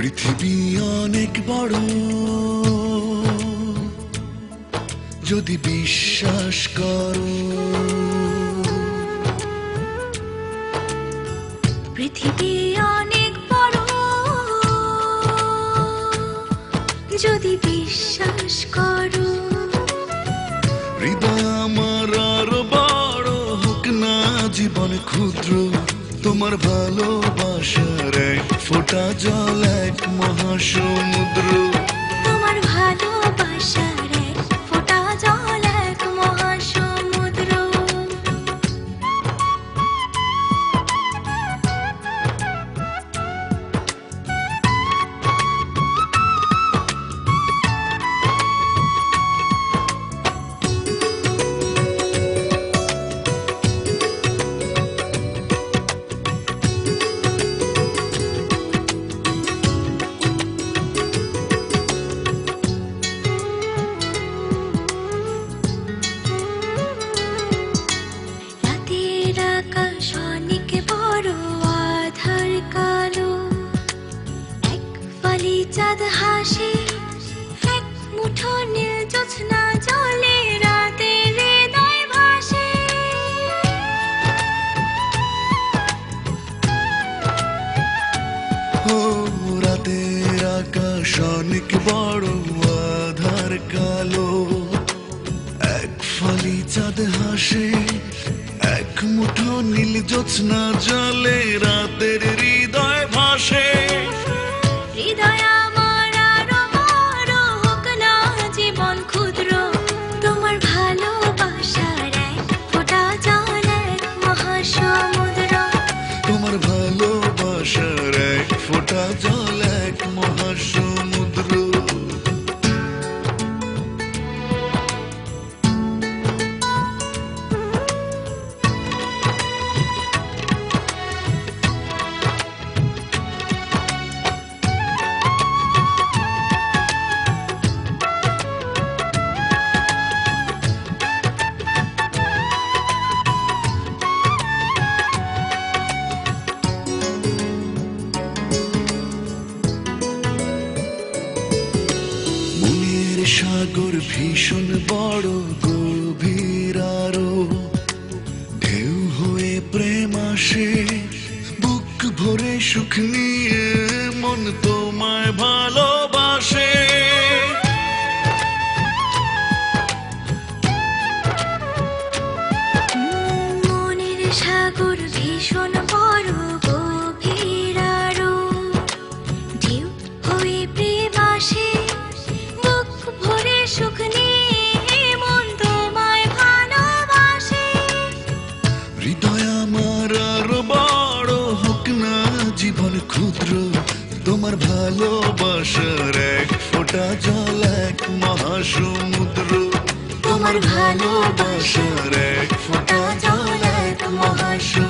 পৃথিবী অনেক বড়, যদি বিশ্বাস করো। পৃথিবী অনেক বড়, যদি বিশ্বাস করো। হৃদয় আমার আরো বড় হোক না জীবন ক্ষুদ্র, তোমার ভালোবাসার এক ফোঁটা জল এক মহাসমুদ্র। তোমার ভালোবাসার এক ফোঁটা জল এক মহাসমুদ্র। আকাশ অনেক বড়, আধার কালো, এক ফালি চাঁদ হাসে, এক মুঠো নীল জ্যোৎস্না জলে, রাতের হৃদয় ভাসে। ও রাতের আকাশ অনেক বড়, আধার কালো, এক ফালি চাঁদ হাসে, এক মুঠো নীল জ্যোৎস্না জলে, রাতের হৃদয় ভাসে। হৃদয় আমার আরো বড় হোক না জীবন ক্ষুদ্র, তোমার ভালোবাসার এক ফোঁটা জল এক মহাসমুদ্র। তোমার ভালোবাসার এক ফোঁটা জল এক মহাসমুদ্র। সাগর ভীষণ বড়, গভীর আরো, ঢেউ হয়ে প্রেম আসে, বুক ভরে সুখ নিয়ে মন তোমায় ভালোবাসে। মনের সাগর ভীষণ বড়, গভীর আরো, ঢেউ হয়ে প্রেম আসে, সুখ নিয়ে মন তোমায় ভালোবাসে। হৃদয় আমার আরো বড় হোক না জীবন ক্ষুদ্র, তোমার ভালোবাসার এক ফোঁটা জল এক মহাসমুদ্র। তোমার ভালোবাসার এক ফোঁটা জল এক মহাসমুদ্র।